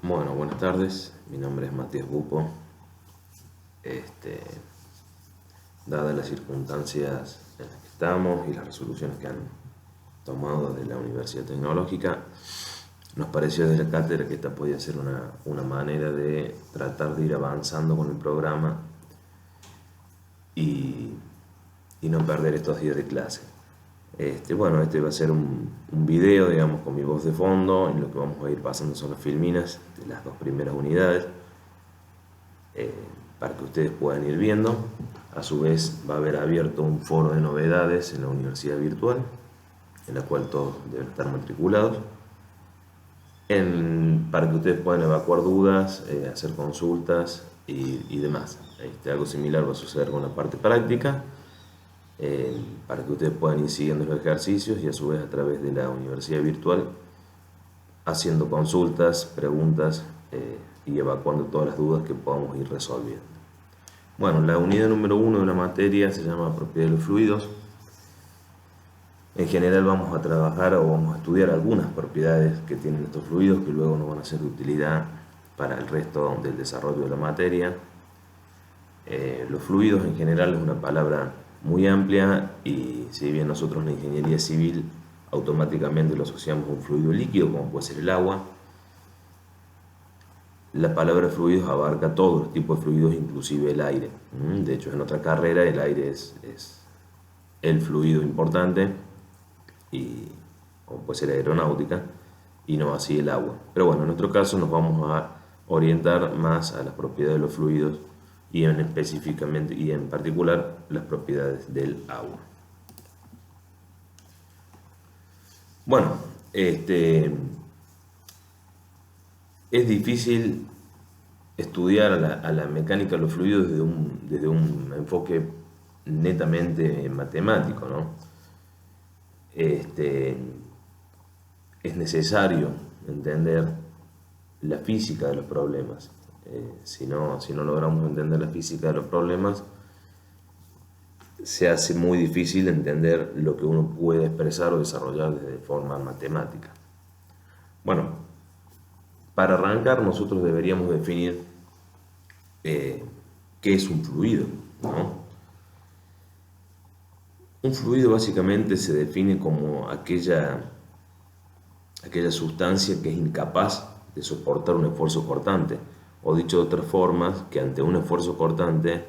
Bueno, buenas tardes. Mi nombre es Matías Bupo. Dadas las circunstancias en las que estamos y las resoluciones que han tomado desde la Universidad Tecnológica, nos pareció desde la cátedra que esta podía ser una manera de tratar de ir avanzando con el programa y no perder estos días de clase. Este va a ser un video, digamos, con mi voz de fondo, y lo que vamos a ir pasando son las filminas de las dos primeras unidades, para que ustedes puedan ir viendo. A su vez va a haber abierto un foro de novedades en la universidad virtual, en la cual todos deben estar matriculados, para que ustedes puedan evacuar dudas, hacer consultas y demás. Algo similar va a suceder con la parte práctica, para que ustedes puedan ir siguiendo los ejercicios y a su vez a través de la universidad virtual haciendo consultas, preguntas, y evacuando todas las dudas que podamos ir resolviendo. Bueno, la unidad número 1 de la materia se llama propiedad de los fluidos. En general vamos a trabajar o vamos a estudiar algunas propiedades que tienen estos fluidos que luego nos van a ser de utilidad para el resto del desarrollo de la materia. Los fluidos en general es una palabra muy amplia, y si bien nosotros en la ingeniería civil automáticamente lo asociamos a un fluido líquido como puede ser el agua, la palabra fluidos abarca todos los tipos de fluidos, inclusive el aire. De hecho, en otra carrera el aire es el fluido importante, como puede ser aeronáutica, y no así el agua. Pero bueno, en nuestro caso nos vamos a orientar más a las propiedades de los fluidos y específicamente y en particular las propiedades del agua. Bueno, es difícil estudiar a la mecánica de los fluidos desde un enfoque netamente matemático, ¿no? Es necesario entender la física de los problemas. Si no logramos entender la física de los problemas, se hace muy difícil entender lo que uno puede expresar o desarrollar de forma matemática. Bueno, para arrancar nosotros deberíamos definir qué es un fluido, ¿no? Un fluido básicamente se define como aquella sustancia que es incapaz de soportar un esfuerzo cortante, o dicho de otras formas, que ante un esfuerzo cortante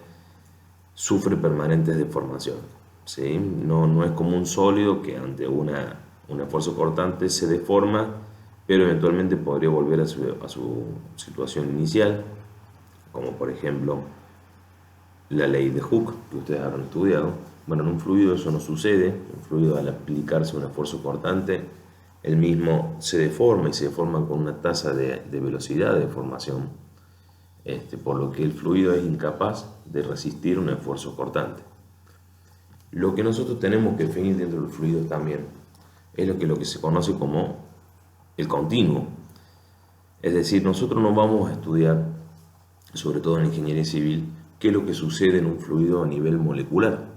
sufre permanentes deformaciones, ¿sí? No es como un sólido que ante un esfuerzo cortante se deforma, pero eventualmente podría volver a su situación inicial, como por ejemplo la ley de Hooke, que ustedes habrán estudiado. Bueno, en un fluido eso no sucede. Un fluido, al aplicarse un esfuerzo cortante, el mismo se deforma, y se deforma con una tasa de velocidad de deformación, por lo que el fluido es incapaz de resistir un esfuerzo cortante. Lo que nosotros tenemos que definir dentro del fluido también es lo que se conoce como el continuo. Es decir, nosotros no vamos a estudiar, sobre todo en la ingeniería civil, qué es lo que sucede en un fluido a nivel molecular.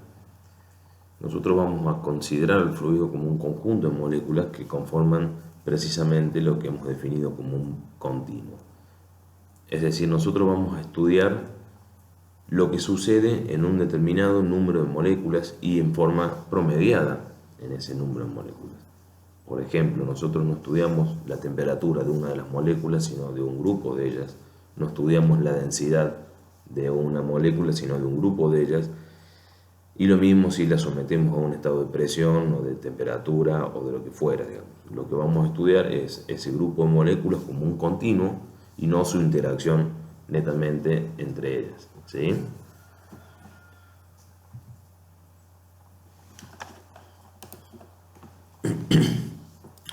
Nosotros vamos a considerar el fluido como un conjunto de moléculas que conforman precisamente lo que hemos definido como un continuo. Es decir, nosotros vamos a estudiar lo que sucede en un determinado número de moléculas y en forma promediada en ese número de moléculas. Por ejemplo, nosotros no estudiamos la temperatura de una de las moléculas, sino de un grupo de ellas. No estudiamos la densidad de una molécula, sino de un grupo de ellas. Y lo mismo si la sometemos a un estado de presión o de temperatura o de lo que fuera, digamos. Lo que vamos a estudiar es ese grupo de moléculas como un continuo y no su interacción netamente entre ellas, ¿sí?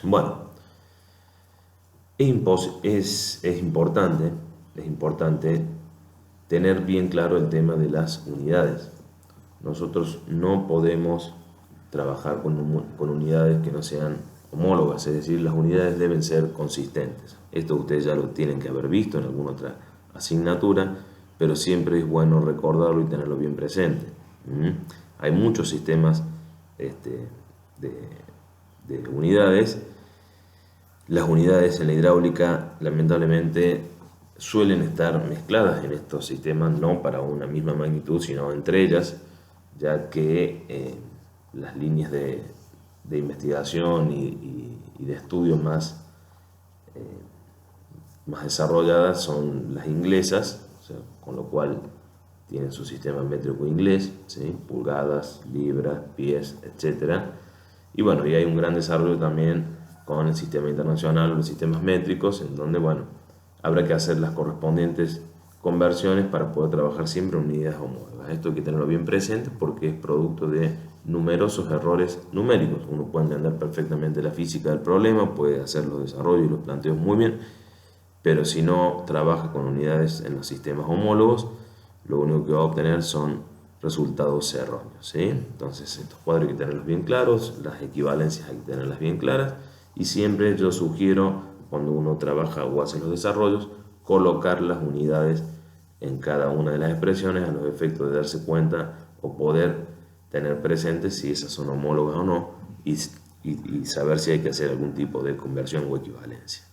Bueno, es importante tener bien claro el tema de las unidades. Nosotros no podemos trabajar con unidades que no sean homólogas, es decir, las unidades deben ser consistentes. Esto ustedes ya lo tienen que haber visto en alguna otra asignatura, pero siempre es bueno recordarlo y tenerlo bien presente. Hay muchos sistemas de unidades Las unidades en la hidráulica, lamentablemente, suelen estar mezcladas en estos sistemas, no para una misma magnitud, sino entre ellas, ya que las líneas de investigación y de estudio más desarrolladas son las inglesas, o sea, con lo cual tienen su sistema métrico inglés, ¿sí? Pulgadas, libras, pies, etcétera. Y bueno, y hay un gran desarrollo también con el sistema internacional, los sistemas métricos, en donde, bueno, habrá que hacer las correspondientes conversiones para poder trabajar siempre en unidades homólogas. Esto hay que tenerlo bien presente porque es producto de numerosos errores numéricos. Uno puede entender perfectamente la física del problema, puede hacer los desarrollos y los planteos muy bien, pero si no trabaja con unidades en los sistemas homólogos, lo único que va a obtener son resultados erróneos, ¿sí? Entonces estos cuadros hay que tenerlos bien claros, las equivalencias hay que tenerlas bien claras, y siempre yo sugiero, cuando uno trabaja o hace los desarrollos, colocar las unidades en cada una de las expresiones a los efectos de darse cuenta o poder tener presente si esas son homólogas o no, y saber si hay que hacer algún tipo de conversión o equivalencia.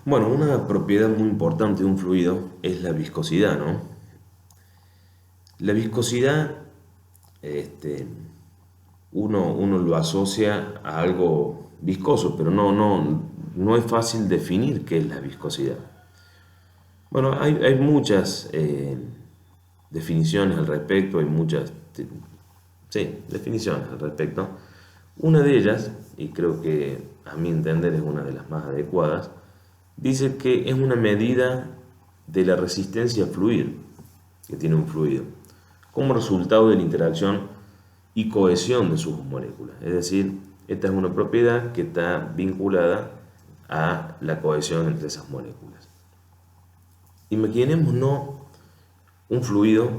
Bueno, una propiedad muy importante de un fluido es la viscosidad, ¿no? La viscosidad, uno lo asocia a algo viscoso, pero no es fácil definir qué es la viscosidad. Bueno, hay muchas definiciones al respecto, hay muchas definiciones al respecto. Una de ellas, y creo que a mi entender es una de las más adecuadas, dice que es una medida de la resistencia a fluir que tiene un fluido como resultado de la interacción y cohesión de sus moléculas. Es decir, esta es una propiedad que está vinculada a la cohesión entre esas moléculas. Imaginémonos un fluido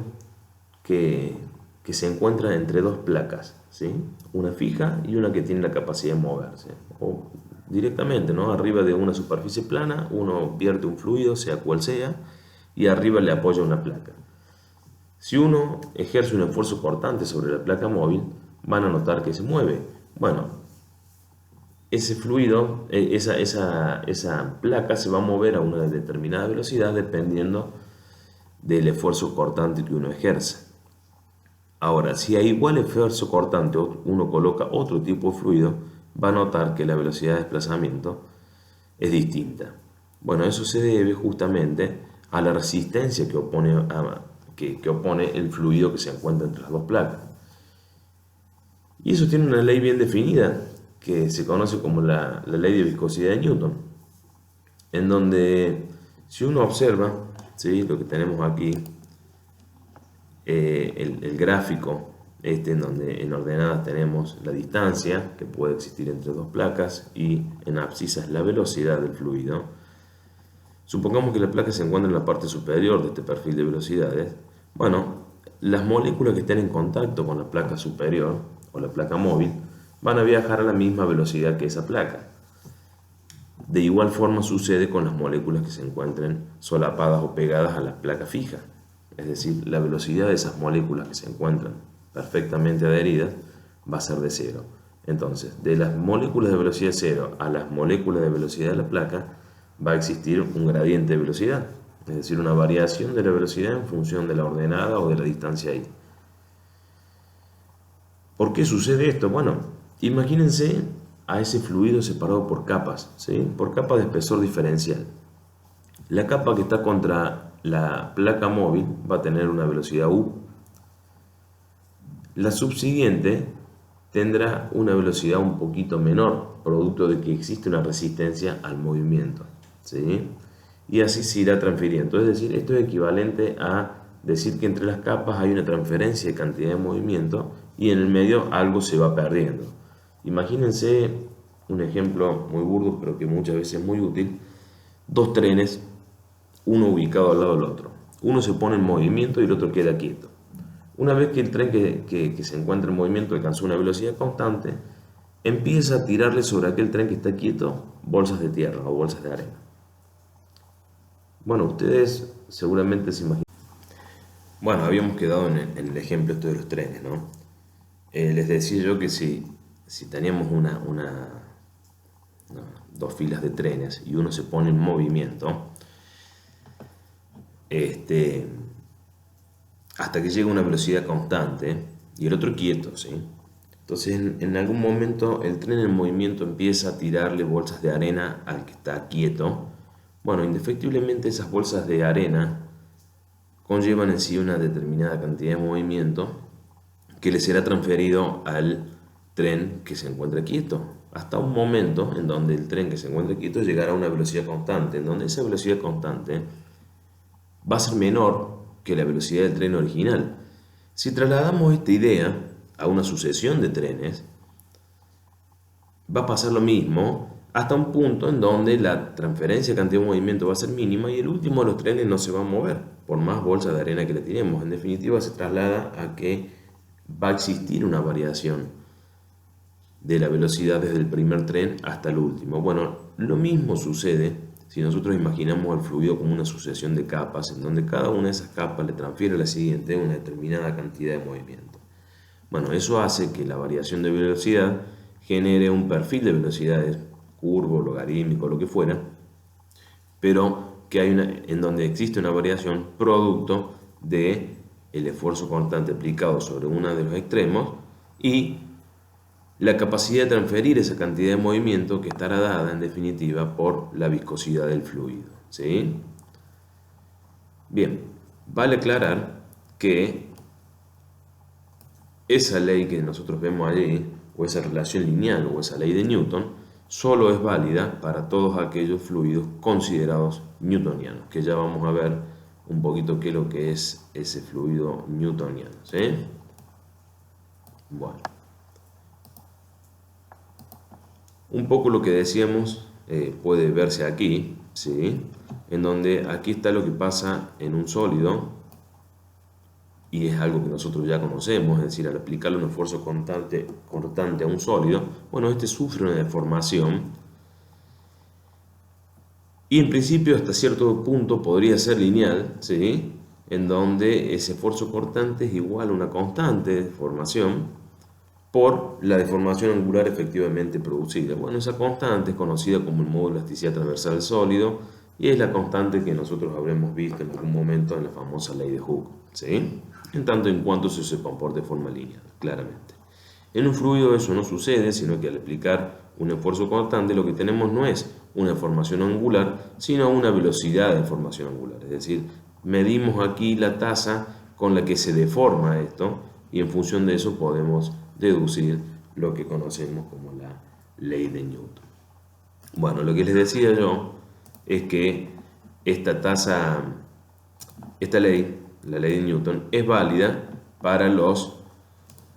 que se encuentra entre dos placas, ¿sí? Una fija y una que tiene la capacidad de moverse, o directamente, ¿no? Arriba de una superficie plana uno vierte un fluido, sea cual sea, y arriba le apoya una placa. Si uno ejerce un esfuerzo cortante sobre la placa móvil, van a notar que se mueve. Bueno, ese fluido, esa placa se va a mover a una determinada velocidad dependiendo del esfuerzo cortante que uno ejerce. Ahora, si a igual esfuerzo cortante uno coloca otro tipo de fluido, va a notar que la velocidad de desplazamiento es distinta. Bueno, eso se debe justamente a la resistencia que opone el fluido que se encuentra entre las dos placas. Y eso tiene una ley bien definida que se conoce como la ley de viscosidad de Newton, en donde si uno observa, ¿sí?, lo que tenemos aquí, el gráfico en donde en ordenadas tenemos la distancia que puede existir entre dos placas y en abscisas la velocidad del fluido. Supongamos que la placa se encuentra en la parte superior de este perfil de velocidades. Bueno, las moléculas que estén en contacto con la placa superior o la placa móvil van a viajar a la misma velocidad que esa placa. De igual forma sucede con las moléculas que se encuentren solapadas o pegadas a la placa fija. Es decir, la velocidad de esas moléculas que se encuentran perfectamente adheridas va a ser de cero. Entonces, de las moléculas de velocidad cero a las moléculas de velocidad de la placa va a existir un gradiente de velocidad, es decir, una variación de la velocidad en función de la ordenada o de la distancia ahí. ¿Por qué sucede esto? Bueno, imagínense a ese fluido separado por capas, ¿sí?, por capas de espesor diferencial. La capa que está contra la placa móvil va a tener una velocidad U. La subsiguiente tendrá una velocidad un poquito menor, producto de que existe una resistencia al movimiento, ¿sí? Y así se irá transfiriendo. Es decir, esto es equivalente a decir que entre las capas hay una transferencia de cantidad de movimiento y en el medio algo se va perdiendo. Imagínense un ejemplo muy burdo, pero que muchas veces es muy útil. Dos trenes, uno ubicado al lado del otro. Uno se pone en movimiento y el otro queda quieto. Una vez que el tren que se encuentra en movimiento alcanzó una velocidad constante, empieza a tirarle sobre aquel tren que está quieto bolsas de tierra o bolsas de arena. Bueno, ustedes seguramente se imaginan. Bueno, habíamos quedado en el ejemplo esto de los trenes, ¿no? Les decía yo que si teníamos dos filas de trenes y uno se pone en movimiento, hasta que llega a una velocidad constante y el otro quieto, ¿sí? Entonces en algún momento el tren en movimiento empieza a tirarle bolsas de arena al que está quieto. Bueno, indefectiblemente esas bolsas de arena conllevan en sí una determinada cantidad de movimiento que le será transferido al tren que se encuentra quieto, hasta un momento en donde el tren que se encuentra quieto llegará a una velocidad constante, en donde esa velocidad constante va a ser menor que la velocidad del tren original. Si trasladamos esta idea a una sucesión de trenes, va a pasar lo mismo hasta un punto en donde la transferencia de cantidad de movimiento va a ser mínima y el último de los trenes no se va a mover, por más bolsas de arena que le tiremos. En definitiva, se traslada a que va a existir una variación de la velocidad desde el primer tren hasta el último. Bueno, lo mismo sucede si nosotros imaginamos el fluido como una sucesión de capas, en donde cada una de esas capas le transfiere a la siguiente una determinada cantidad de movimiento. Bueno, eso hace que la variación de velocidad genere un perfil de velocidades, curvo, logarítmico, lo que fuera, pero que en donde existe una variación producto de el esfuerzo constante aplicado sobre uno de los extremos y la capacidad de transferir esa cantidad de movimiento que estará dada en definitiva por la viscosidad del fluido, ¿sí? Bien, vale aclarar que esa ley que nosotros vemos allí, o esa relación lineal, o esa ley de Newton, solo es válida para todos aquellos fluidos considerados newtonianos, que ya vamos a ver un poquito qué es lo que es ese fluido newtoniano, ¿sí? Bueno, un poco lo que decíamos puede verse aquí, ¿sí? En donde aquí está lo que pasa en un sólido, y es algo que nosotros ya conocemos, es decir, al aplicarle un esfuerzo constante a un sólido, bueno, este sufre una deformación y en principio hasta cierto punto podría ser lineal, ¿sí? En donde ese esfuerzo cortante es igual a una constante de deformación por la deformación angular efectivamente producida. Bueno, esa constante es conocida como el modo de elasticidad transversal del sólido y es la constante que nosotros habremos visto en algún momento en la famosa ley de Hooke, ¿sí? En tanto en cuanto se comporta de forma lineal, claramente. En un fluido eso no sucede, sino que al aplicar un esfuerzo constante lo que tenemos no es una deformación angular, sino una velocidad de deformación angular. Es decir, medimos aquí la tasa con la que se deforma esto y en función de eso podemos deducir lo que conocemos como la ley de Newton. Bueno, lo que les decía yo es que esta ley, la ley de Newton, es válida para los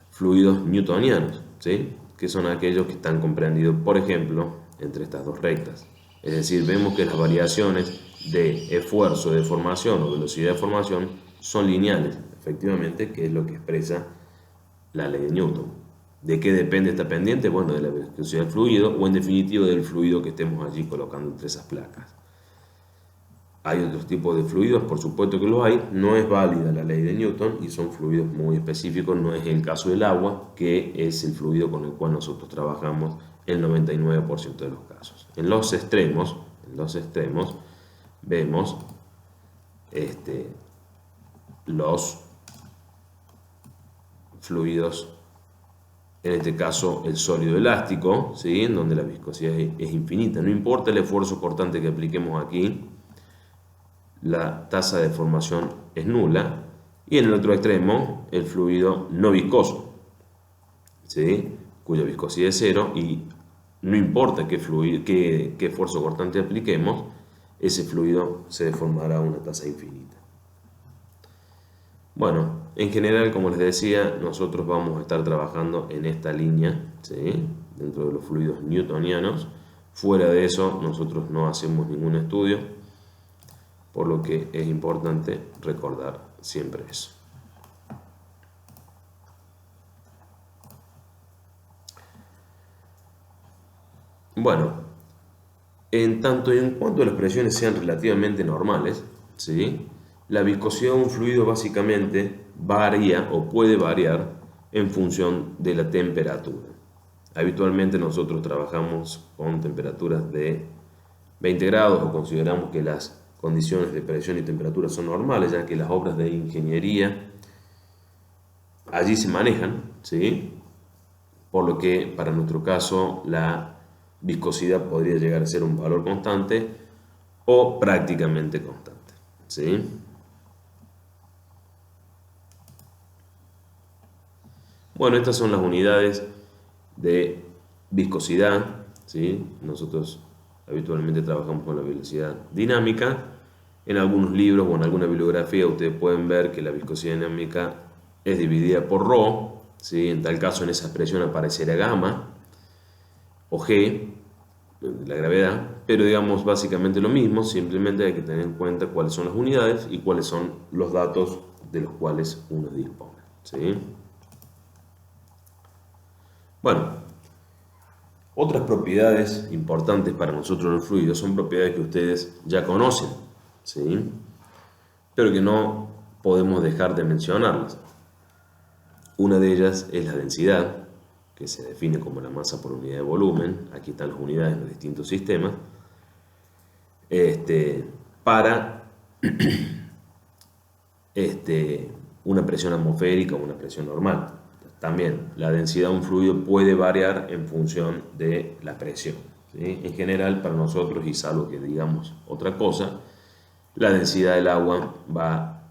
fluidos newtonianos, ¿sí? Que son aquellos que están comprendidos, por ejemplo, entre estas dos rectas. Es decir, vemos que las variaciones de esfuerzo de deformación o velocidad de formación son lineales, efectivamente, que es lo que expresa la ley de Newton. ¿De qué depende esta pendiente? Bueno, de la viscosidad del fluido o en definitiva del fluido que estemos allí colocando entre esas placas. Hay otros tipos de fluidos, por supuesto que los hay, no es válida la ley de Newton y son fluidos muy específicos, no es el caso del agua, que es el fluido con el cual nosotros trabajamos el 99% de los casos. En los extremos vemos los fluidos, en este caso el sólido elástico, ¿sí? En donde la viscosidad es infinita, no importa el esfuerzo cortante que apliquemos aquí, la tasa de deformación es nula, y en el otro extremo el fluido no viscoso, ¿sí? Cuya viscosidad es cero y no importa qué esfuerzo cortante apliquemos, ese fluido se deformará a una tasa infinita. Bueno, en general, como les decía, nosotros vamos a estar trabajando en esta línea, ¿sí? Dentro de los fluidos newtonianos. Fuera de eso, nosotros no hacemos ningún estudio, por lo que es importante recordar siempre eso. Bueno, en tanto y en cuanto las presiones sean relativamente normales, ¿sí? La viscosidad de un fluido básicamente varía o puede variar en función de la temperatura. Habitualmente nosotros trabajamos con temperaturas de 20 grados o consideramos que las condiciones de presión y temperatura son normales, ya que las obras de ingeniería allí se manejan, ¿sí? Por lo que para nuestro caso la viscosidad podría llegar a ser un valor constante o prácticamente constante, ¿sí? Bueno, estas son las unidades de viscosidad, ¿sí? Nosotros habitualmente trabajamos con la velocidad dinámica. En algunos libros o en alguna bibliografía ustedes pueden ver que la viscosidad dinámica es dividida por ρ, ¿sí? En tal caso en esa expresión aparecerá gamma o g, la gravedad, pero digamos básicamente lo mismo, simplemente hay que tener en cuenta cuáles son las unidades y cuáles son los datos de los cuales uno dispone, ¿sí? Bueno, otras propiedades importantes para nosotros los fluidos son propiedades que ustedes ya conocen, ¿sí? Pero que no podemos dejar de mencionarlas. Una de ellas es la densidad, que se define como la masa por unidad de volumen. Aquí están las unidades en los distintos sistemas. Para una presión atmosférica o una presión normal. También la densidad de un fluido puede variar en función de la presión, ¿sí? En general, para nosotros, y salvo que digamos otra cosa, la densidad del agua va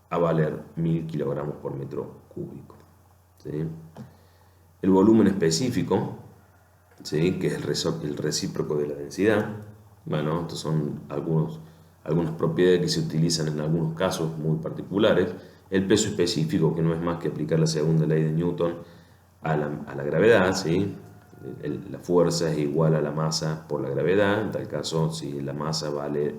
a valer 1000 kilogramos por metro cúbico, ¿sí? El volumen específico, ¿sí? Que es el recíproco de la densidad. Bueno, estos son algunas propiedades que se utilizan en algunos casos muy particulares. El peso específico, que no es más que aplicar la segunda ley de Newton a la gravedad, ¿sí? La fuerza es igual a la masa por la gravedad. En tal caso, si la masa vale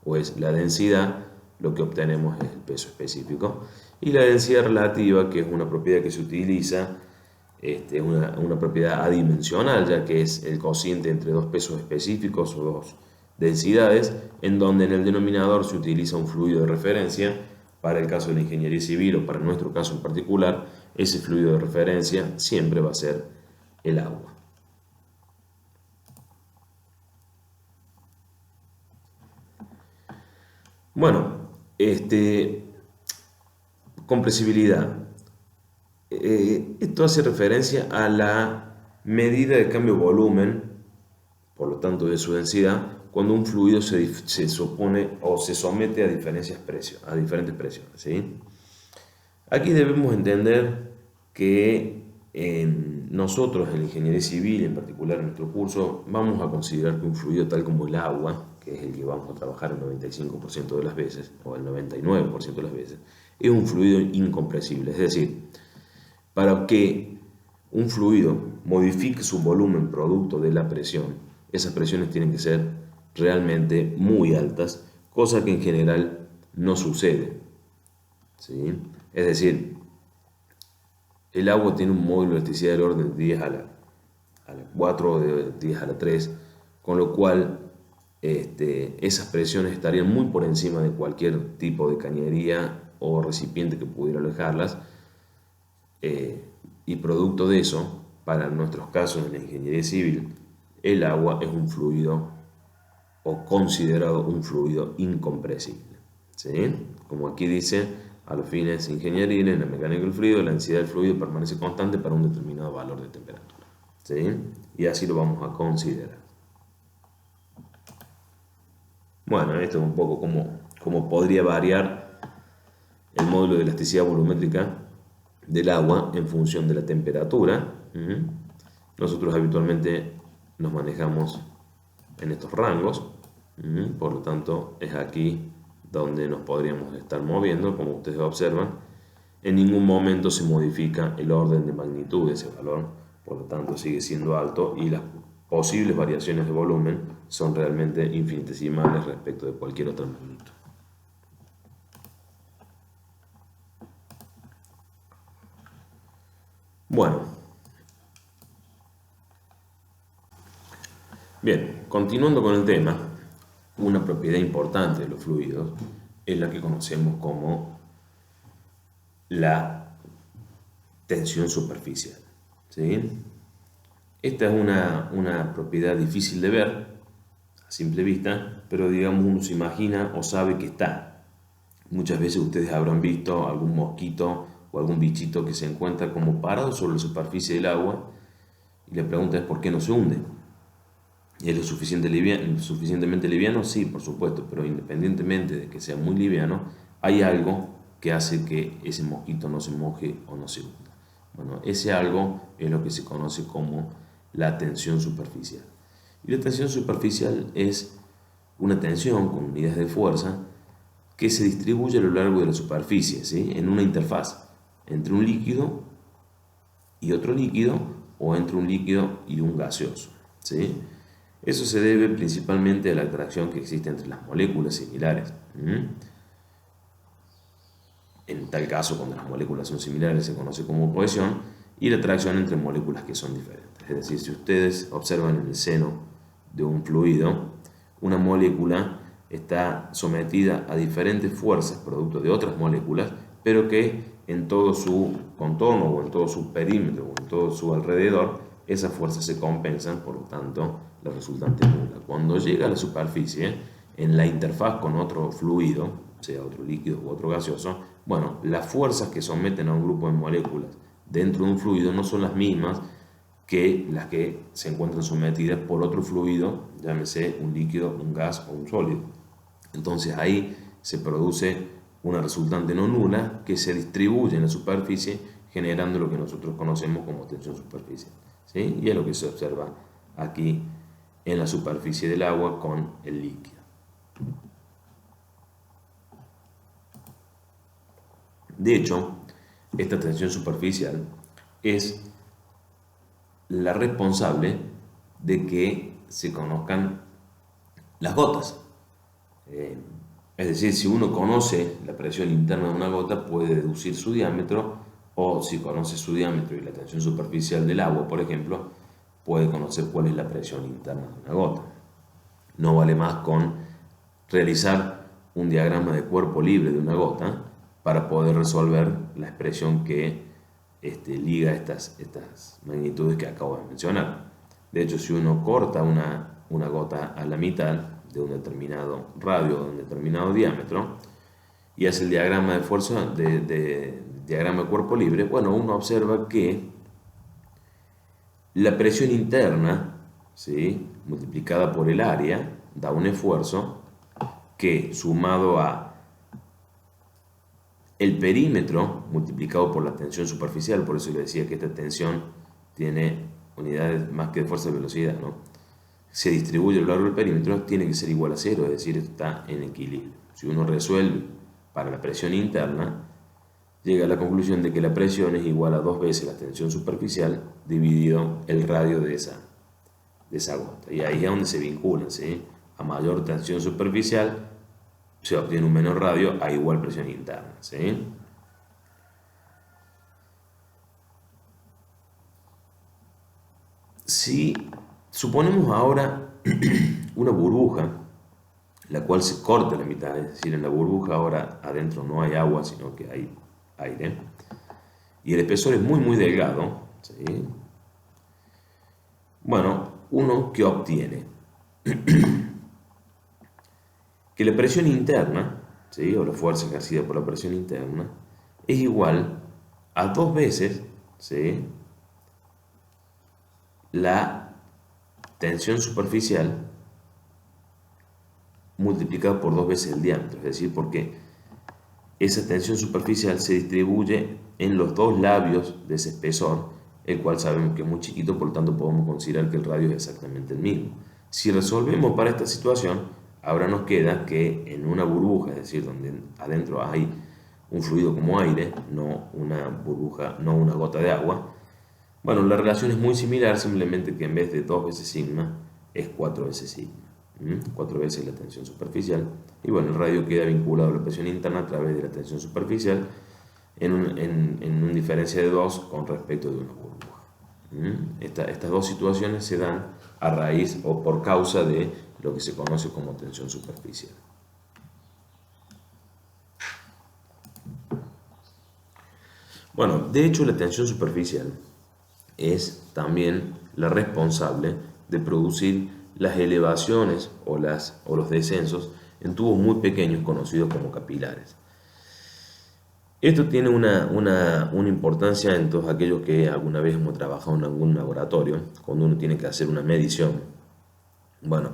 o es la densidad, lo que obtenemos es el peso específico. Y la densidad relativa, que es una propiedad que se utiliza, una propiedad adimensional, ya que es el cociente entre dos pesos específicos o dos densidades, en donde en el denominador se utiliza un fluido de referencia. Para el caso de la ingeniería civil o para nuestro caso en particular, ese fluido de referencia siempre va a ser el agua. Bueno, compresibilidad. Esto hace referencia a la medida de cambio de volumen, por lo tanto de su densidad, cuando un fluido se supone o se somete a diferentes presiones, ¿sí? Aquí debemos entender que nosotros en la ingeniería civil, en particular en nuestro curso, vamos a considerar que un fluido tal como el agua, que es el que vamos a trabajar el 95% de las veces, o el 99% de las veces, es un fluido incompresible. Es decir, para que un fluido modifique su volumen producto de la presión, esas presiones tienen que ser realmente muy altas, cosa que en general no sucede, ¿sí? Es decir, el agua tiene un módulo de elasticidad del orden de 10 a la 4 o de 10 a la 3, con lo cual esas presiones estarían muy por encima de cualquier tipo de cañería o recipiente que pudiera alojarlas, y producto de eso, para nuestros casos en la ingeniería civil, el agua es un fluido o considerado un fluido incompresible, ¿sí? Como aquí dice, a los fines ingenieriles, en la mecánica del fluido, la densidad del fluido permanece constante para un determinado valor de temperatura, ¿sí? Y así lo vamos a considerar. Bueno, esto es un poco cómo podría variar el módulo de elasticidad volumétrica del agua en función de la temperatura. Nosotros habitualmente nos manejamos en estos rangos, por lo tanto es aquí donde nos podríamos estar moviendo. Como ustedes observan, en ningún momento se modifica el orden de magnitud de ese valor, por lo tanto sigue siendo alto y las posibles variaciones de volumen son realmente infinitesimales respecto de cualquier otra magnitud. Bueno, bien, continuando con el tema, una propiedad importante de los fluidos es la que conocemos como la tensión superficial. ¿Sí? Esta es una propiedad difícil de ver a simple vista, pero digamos uno se imagina o sabe que está. Muchas veces ustedes habrán visto algún mosquito o algún bichito que se encuentra como parado sobre la superficie del agua y la pregunta es ¿por qué no se hunde? ¿Es lo suficientemente liviano? Sí, por supuesto, pero independientemente de que sea muy liviano, hay algo que hace que ese mosquito no se moje o no se hunda. Bueno, ese algo es lo que se conoce como la tensión superficial. Y la tensión superficial es una tensión con unidades de fuerza que se distribuye a lo largo de la superficie, ¿sí? En una interfaz entre un líquido y otro líquido o entre un líquido y un gaseoso, ¿sí? Eso se debe principalmente a la atracción que existe entre las moléculas similares. En tal caso, cuando las moléculas son similares se conoce como cohesión, y la atracción entre moléculas que son diferentes. Es decir, si ustedes observan en el seno de un fluido, una molécula está sometida a diferentes fuerzas producto de otras moléculas, pero que en todo su contorno o en todo su perímetro o en todo su alrededor, esas fuerzas se compensan, por lo tanto, la resultante es nula. Cuando llega a la superficie, en la interfaz con otro fluido, sea otro líquido u otro gaseoso, bueno, las fuerzas que someten a un grupo de moléculas dentro de un fluido no son las mismas que las que se encuentran sometidas por otro fluido, llámese un líquido, un gas o un sólido. Entonces ahí se produce una resultante no nula que se distribuye en la superficie generando lo que nosotros conocemos como tensión superficial, ¿sí? Y es lo que se observa aquí en la superficie del agua con el líquido. De hecho, esta tensión superficial es la responsable de que se conozcan las gotas. Es decir, si uno conoce la presión interna de una gota, puede deducir su diámetro, o si conoce su diámetro y la tensión superficial del agua, por ejemplo, puede conocer cuál es la presión interna de una gota. No vale más con realizar un diagrama de cuerpo libre de una gota para poder resolver la expresión que liga estas magnitudes que acabo de mencionar. De hecho, si uno corta una gota a la mitad de un determinado radio o de un determinado diámetro y hace el diagrama de fuerza diagrama de cuerpo libre, bueno, uno observa que la presión interna, ¿sí?, multiplicada por el área da un esfuerzo que, sumado a el perímetro multiplicado por la tensión superficial, por eso le decía que esta tensión tiene unidades más que de fuerza de velocidad, ¿no?, se distribuye a lo largo del perímetro, tiene que ser igual a cero, es decir, está en equilibrio. Si uno resuelve para la presión interna, llega a la conclusión de que la presión es igual a 2 veces la tensión superficial dividido el radio de esa gota. Y ahí es donde se vinculan, ¿sí? A mayor tensión superficial se obtiene un menor radio a igual presión interna, ¿sí? Si suponemos ahora una burbuja, la cual se corta a la mitad, es decir, en la burbuja ahora adentro no hay agua, sino que hay aire, y el espesor es muy delgado, ¿sí? Bueno, uno que obtiene que la presión interna, ¿sí?, o la fuerza ejercida por la presión interna, es igual a 2 veces, ¿sí?, la tensión superficial multiplicada por 2 veces el diámetro, es decir, porque esa tensión superficial se distribuye en los dos labios de ese espesor, el cual sabemos que es muy chiquito, por lo tanto podemos considerar que el radio es exactamente el mismo. Si resolvemos para esta situación, ahora nos queda que en una burbuja, es decir, donde adentro hay un fluido como aire, no una burbuja, no una gota de agua, bueno, la relación es muy similar, simplemente que en vez de 2 veces sigma, es 4 veces sigma. 4 veces la tensión superficial, y bueno, el radio queda vinculado a la presión interna a través de la tensión superficial en una diferencia de 2 con respecto de una burbuja. Estas dos situaciones se dan a raíz o por causa de lo que se conoce como tensión superficial. Bueno, de hecho la tensión superficial es también la responsable de producir las elevaciones o los descensos en tubos muy pequeños conocidos como capilares. Esto tiene una importancia en todos aquellos que alguna vez hemos trabajado en algún laboratorio, cuando uno tiene que hacer una medición. Bueno,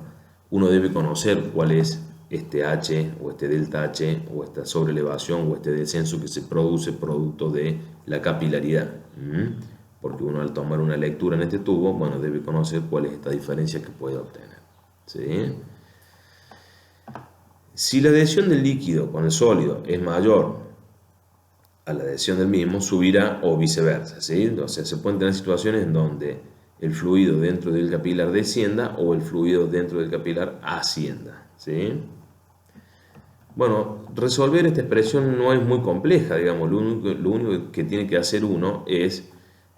uno debe conocer cuál es este H o este delta H o esta sobrelevación o este descenso que se produce producto de la capilaridad. Porque uno al tomar una lectura en este tubo, bueno, debe conocer cuál es esta diferencia que puede obtener. ¿Sí? Si la adhesión del líquido con el sólido es mayor a la adhesión del mismo, subirá o viceversa, ¿sí? O sea, se pueden tener situaciones en donde el fluido dentro del capilar descienda o el fluido dentro del capilar ascienda, ¿sí? Bueno, resolver esta expresión no es muy compleja, digamos, lo único que tiene que hacer uno es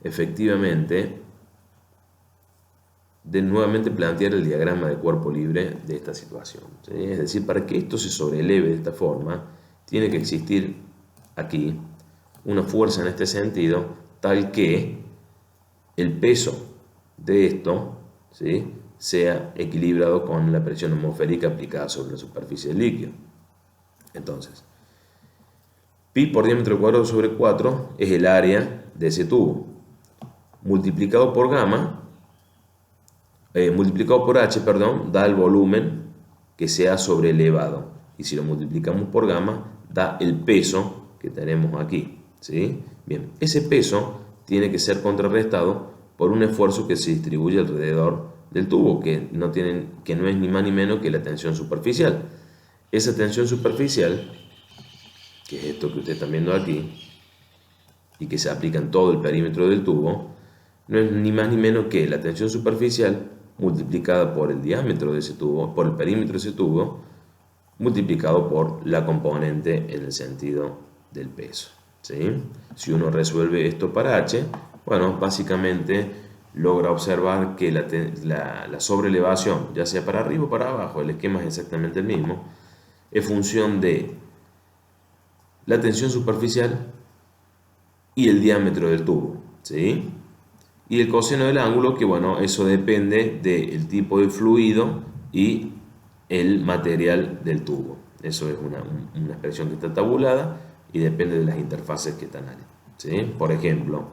efectivamente nuevamente plantear el diagrama de cuerpo libre de esta situación, ¿sí? Es decir, para que esto se sobreleve de esta forma, tiene que existir aquí una fuerza en este sentido tal que el peso de esto, ¿sí?, sea equilibrado con la presión atmosférica aplicada sobre la superficie del líquido. Entonces, pi por diámetro cuadrado sobre 4 es el área de ese tubo, multiplicado por gamma, multiplicado por h, perdón, da el volumen que se ha sobrelevado, y si lo multiplicamos por gamma da el peso que tenemos aquí. ¿Sí? Bien, ese peso tiene que ser contrarrestado por un esfuerzo que se distribuye alrededor del tubo, que no es ni más ni menos que la tensión superficial. Esa tensión superficial, que es esto que ustedes están viendo aquí, y que se aplica en todo el perímetro del tubo, no es ni más ni menos que la tensión superficial multiplicada por el diámetro de ese tubo, por el perímetro de ese tubo, multiplicado por la componente en el sentido del peso. ¿Sí? Si uno resuelve esto para h, bueno, básicamente logra observar que la sobrelevación, ya sea para arriba o para abajo, el esquema es exactamente el mismo, es función de la tensión superficial y el diámetro del tubo, ¿sí? Y el coseno del ángulo, que bueno, eso depende del tipo de fluido y el material del tubo. Eso es una expresión que está tabulada y depende de las interfaces que están ahí, ¿sí? Por ejemplo,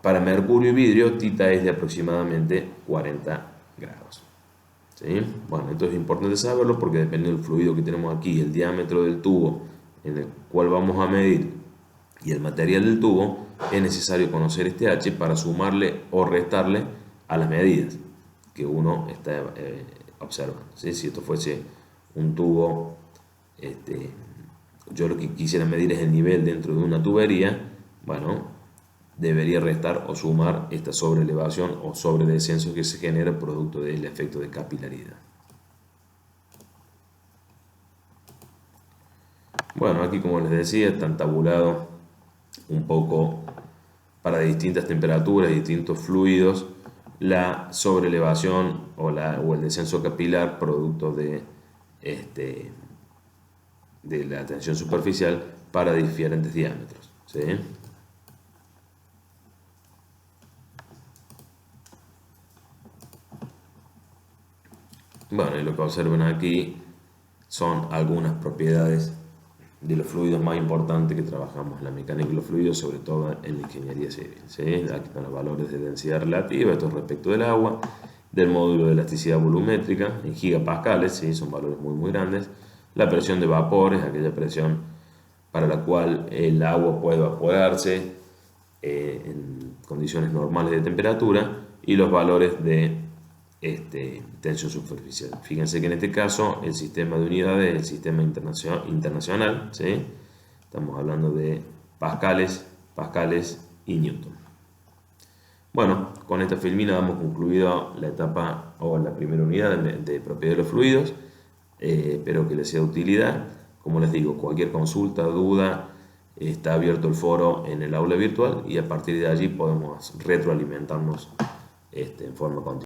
para mercurio y vidrio, θ es de aproximadamente 40 grados. ¿Sí? Bueno, esto es importante saberlo porque depende del fluido que tenemos aquí, el diámetro del tubo en el cual vamos a medir y el material del tubo, es necesario conocer este H para sumarle o restarle a las medidas que uno está observando. ¿Sí? Si esto fuese un tubo, yo lo que quisiera medir es el nivel dentro de una tubería, bueno, debería restar o sumar esta sobrelevación o sobredescenso que se genera producto del efecto de capilaridad. Bueno, aquí como les decía, están tabulados un poco para distintas temperaturas y distintos fluidos la sobrelevación o el descenso capilar producto de la tensión superficial para diferentes diámetros, ¿sí? Bueno, y lo que observan aquí son algunas propiedades de los fluidos más importantes que trabajamos en la mecánica de los fluidos, sobre todo en la ingeniería civil, ¿sí? Aquí están los valores de densidad relativa, esto respecto del agua, del módulo de elasticidad volumétrica en gigapascales, ¿sí? Son valores muy grandes. La presión de vapores, aquella presión para la cual el agua puede evaporarse en condiciones normales de temperatura, y los valores de tensión superficial. Fíjense que en este caso el sistema de unidades es el sistema internacional, ¿sí? Estamos hablando de pascales y newton. Bueno, con esta filmina damos concluido la etapa o la primera unidad de propiedad de los fluidos. Espero que les sea de utilidad. Como les digo, cualquier consulta, duda, está abierto el foro en el aula virtual y a partir de allí podemos retroalimentarnos en forma continua.